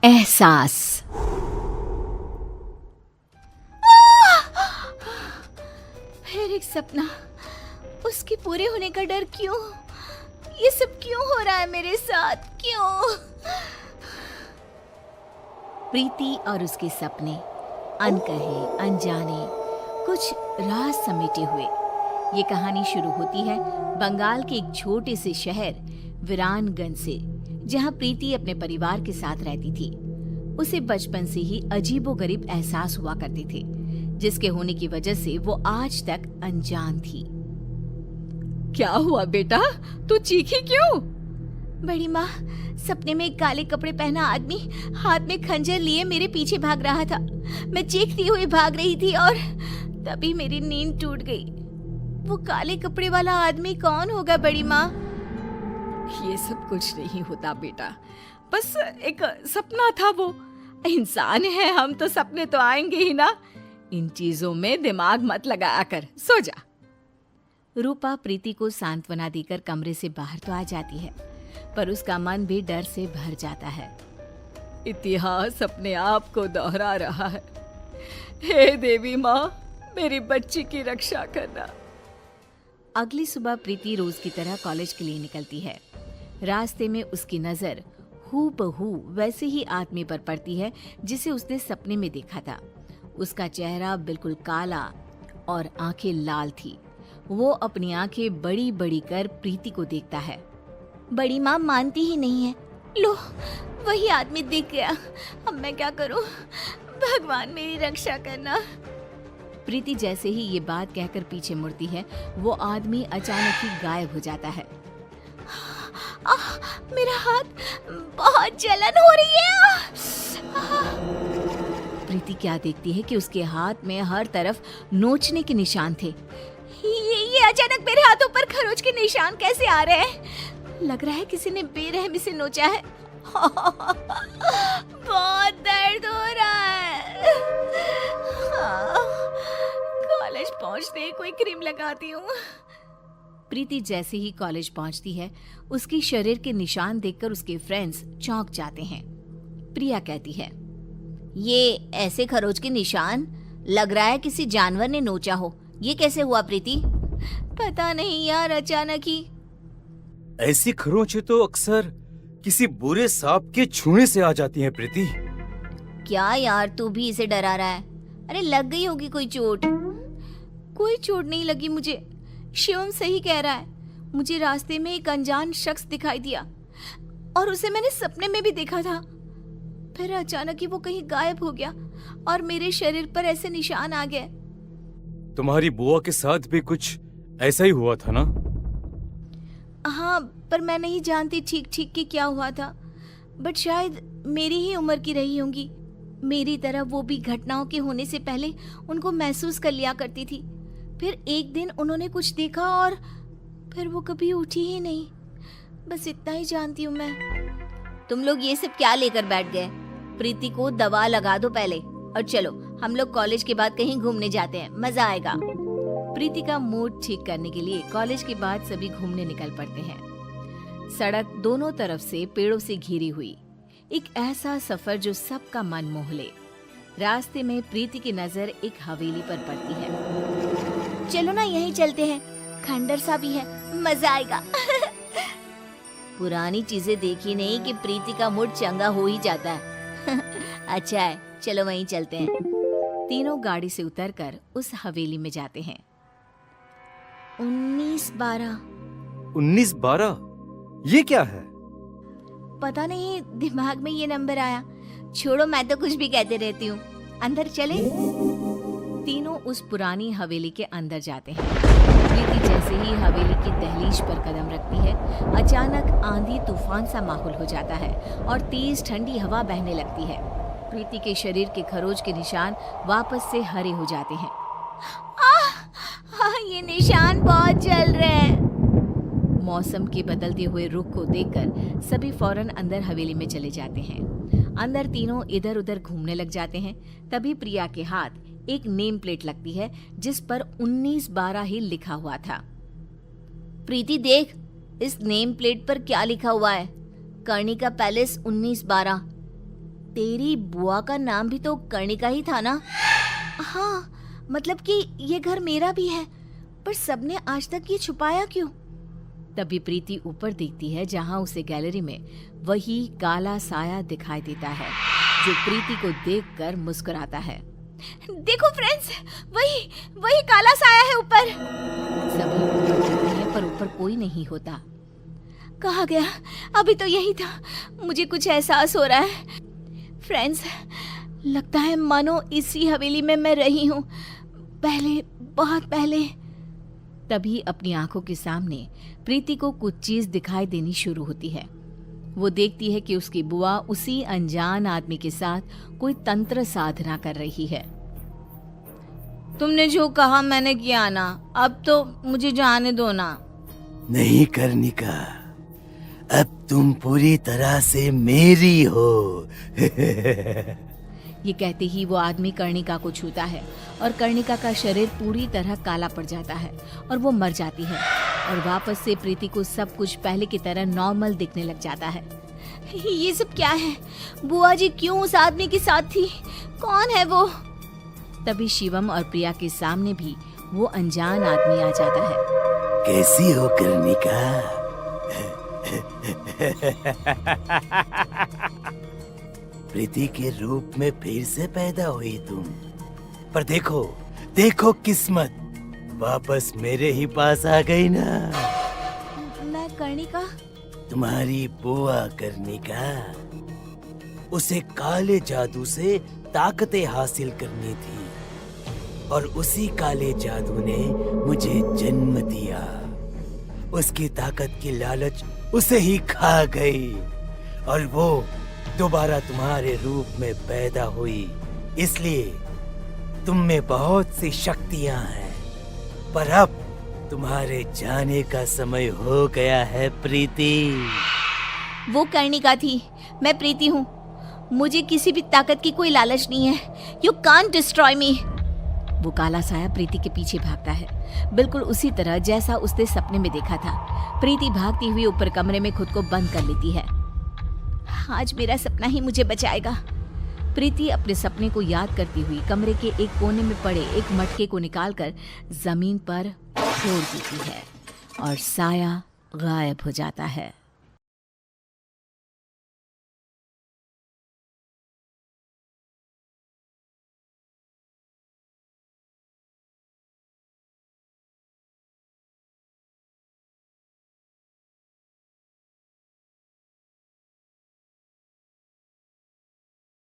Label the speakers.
Speaker 1: एहसास। फिर एक सपना, उसके पूरे होने का डर क्यों? ये सब क्यों हो रहा है मेरे साथ? क्यों? प्रीति और उसके सपने, अनकहे अनजाने, कुछ राज समेटे हुए। ये कहानी शुरू होती है बंगाल के एक छोटे से शहर वीरानगंज से, जहां प्रीति अपने परिवार के साथ रहती थी। उसे बचपन से ही अजीबोगरीब एहसास हुआ करते थे, जिसके होने की वजह से वो आज तक अनजान थी।
Speaker 2: क्या हुआ बेटा, तू चीखी क्यों?
Speaker 1: बड़ी माँ, सपने में एक काले कपड़े पहना आदमी हाथ में खंजर लिए मेरे पीछे भाग रहा था। मैं चीखती हुई भाग रही थी और तभी मेरी नींद टूट गई। वो काले कपड़े वाला आदमी कौन होगा बड़ी माँ?
Speaker 2: ये सब कुछ नहीं होता बेटा, बस एक सपना था। वो इंसान है हम, तो सपने तो आएंगे ही ना। इन चीजों में दिमाग मत लगाया कर, सो जा।
Speaker 1: रूपा प्रीति को सांत्वना देकर कमरे से बाहर तो आ जाती है, पर उसका मन भी डर से भर जाता है।
Speaker 2: इतिहास अपने आप को दोहरा रहा है। हे देवी माँ, मेरी बच्ची की रक्षा करना।
Speaker 1: अगली सुबह प्रीति रोज की तरह कॉलेज के लिए निकलती है। रास्ते में उसकी नजर हूबहू वैसे ही आदमी पर पड़ती है जिसे उसने सपने में देखा था। उसका चेहरा बिल्कुल काला और आंखें लाल थी। वो अपनी आंखें बड़ी बड़ी कर प्रीति को देखता है। बड़ी माँ मानती ही नहीं है। लो, वही आदमी दिख गया। अब मैं क्या करूं? भगवान मेरी रक्षा करना। प्रीति जैसे ही ये बात कहकर पीछे मुड़ती है, वो आदमी अचानक ही गायब हो जाता है। मेरा हाथ, बहुत जलन हो रही है। प्रीति क्या देखती है कि उसके हाथ में हर तरफ नोचने के निशान थे। ये अचानक मेरे हाथों पर खरोच के निशान कैसे आ रहे हैं? लग रहा है किसी ने बेरहमी से नोचा है। बहुत दर्द हो रहा है। कॉलेज पहुंचते ही कोई क्रीम लगाती हूँ। प्रीति जैसे ही कॉलेज पहुंचती है, उसकी शरीर के निशान देखकर उसके फ्रेंड्स चौंक जाते हैं। प्रिया कहती है, ये ऐसे खरोच के निशान? लग रहा है किसी जानवर ने नोचा हो। ये कैसे हुआ प्रीति? पता नहीं यार, अचानक ही।
Speaker 3: ऐसी खरोंचें तो अक्सर किसी बुरे सांप के छूने से आ जाती हैं प्रीति।
Speaker 1: क्या यार, तू भी इसे डरा रहा है? अरे लग गई होगी कोई चोट। कोई चोट नहीं लगी मुझे। शिवम सही कह रहा है। मुझे रास्ते में एक अनजान शख्स दिखाई दिया और उसे मैंने सपने में भी देखा था। फिर अचानक ही वो कहीं गायब हो गया और मेरे शरीर पर ऐसे निशान आ गए।
Speaker 3: तुम्हारी बुआ के साथ भी कुछ ऐसा ही हुआ था ना?
Speaker 1: हाँ, पर मैं नहीं जानती ठीक ठीक कि क्या हुआ था। बट शायद मेरी ही उम्र की रही होंगी। मेरी तरह वो भी घटनाओं के होने से पहले उनको महसूस कर लिया करती थी। फिर एक दिन उन्होंने कुछ देखा और फिर वो कभी उठी ही नहीं। बस इतना ही जानती हूँ मैं। तुम लोग ये सब क्या लेकर बैठ गए? प्रीति को दवा लगा दो पहले, और चलो हम लोग कॉलेज के बाद कहीं घूमने जाते हैं, मजा आएगा। प्रीति का मूड ठीक करने के लिए कॉलेज के बाद सभी घूमने निकल पड़ते हैं। सड़क दोनों तरफ से पेड़ों से घिरी हुई, एक ऐसा सफर जो सबका मन मोह ले। रास्ते में प्रीति की नजर एक हवेली पर पड़ती है। चलो ना, यहीं चलते हैं, खंडर सा भी है, मजा आएगा। पुरानी चीजें देखी नहीं कि प्रीति का मूड चंगा हो ही जाता है। अच्छा है, चलो वहीं चलते हैं। तीनों गाड़ी से उतरकर उस हवेली में जाते हैं। 1912।
Speaker 3: 1912? ये क्या है?
Speaker 1: पता नहीं, दिमाग में ये नंबर आया। छोड़ो, मैं तो कुछ भी कहते रहती हूँ। अंदर चले। तीनों उस पुरानी हवेली के अंदर जाते हैं। प्रीति जैसे ही हवेली की दहलीज पर कदम रखती है, अचानक आंधी तूफान सा माहौल हो जाता है और तेज ठंडी हवा बहने लगती है। प्रीति के शरीर के खरोच के निशान वापस से हरे हो जाते हैं। ये निशान बहुत जल रहे हैं। मौसम के बदलते हुए रुख को देखकर सभी फौरन अंदर हवेली में चले जाते हैं। अंदर तीनों इधर उधर घूमने लग जाते हैं। तभी प्रिया के हाथ एक नेम प्लेट लगती है जिस पर 1912 ही लिखा हुआ था। प्रीति देख, इस नेम प्लेट पर क्या लिखा हुआ है? कर्णिका पैलेस 1912। तेरी बुआ का नाम भी तो कर्णिका ही था ना? हाँ, मतलब कि ये घर मेरा भी है, पर सबने आज तक ये छुपाया क्यों?
Speaker 2: तभी प्रीति ऊपर देखती है जहाँ उसे गैलरी में वही काला साया दिखाई देता है जो प्रीति को देखकर मुस्कुराता है।
Speaker 1: देखो फ्रेंड्स, वही काला साया है ऊपर।
Speaker 2: सभी ऊपर देखते हैं पर ऊपर कोई नहीं होता।
Speaker 1: कहाँ गया? अभी तो यही था। मुझे कुछ एहसास हो रहा है फ्रेंड्स, लगता है मानो इसी हवेली में मैं रही हूँ, पहले, बहुत पहले।
Speaker 2: तभी अपनी आंखों के सामने प्रीति को कुछ चीज दिखाई देनी शुरू होती है। वो देखती है कि उसकी बुआ उसी अनजान आदमी के साथ कोई तंत्र साधना कर रही है।
Speaker 1: तुमने जो कहा मैंने किया ना, अब तो मुझे जाने दो ना।
Speaker 4: नहीं कर्णिका, अब तुम पूरी तरह से मेरी हो।
Speaker 2: ये कहते ही वो आदमी कर्णिका को छूता है और कर्णिका का शरीर पूरी तरह काला पड़ जाता है और वो मर जाती है और वापस से प्रीति को सब कुछ पहले की तरह नॉर्मल दिखने लग जाता है।
Speaker 1: ये सब क्या है? बुआ जी क्यों उस आदमी के साथ थी? कौन है वो?
Speaker 2: तभी शिवम और प्रिया के सामने भी वो अनजान आदमी आ जाता है।
Speaker 4: कैसी हो कर्णिका? प्रीति के रूप में फिर से पैदा हुई तुम, पर देखो देखो किस्मत वापस मेरे ही पास आ गई ना।
Speaker 1: मैं कर्णिका?
Speaker 4: तुम्हारी बुआ कर्णिका, उसे काले जादू से ताकतें हासिल करनी थी और उसी काले जादू ने मुझे जन्म दिया। उसकी ताकत की लालच उसे ही खा गई और वो दोबारा तुम्हारे रूप में पैदा हुई। इसलिए तुम में बहुत सी शक्तियां हैं, पर अब तुम्हारे जाने का समय हो गया है प्रीति।
Speaker 1: वो कर्णिका थी, मैं प्रीति हूँ। मुझे किसी भी ताकत की कोई लालच नहीं है। यू कांट डिस्ट्रॉय मी।
Speaker 2: वो काला साया प्रीति के पीछे भागता है, बिल्कुल उसी तरह जैसा उसने सपने में देखा था। प्रीति भागती हुई ऊपर कमरे में खुद को बंद कर लेती है।
Speaker 1: आज मेरा सपना ही मुझे बचाएगा।
Speaker 2: प्रीति अपने सपने को याद करती हुई कमरे के एक कोने में पड़े एक मटके को निकालकर जमीन पर छोड़ देती है और साया गायब हो जाता है।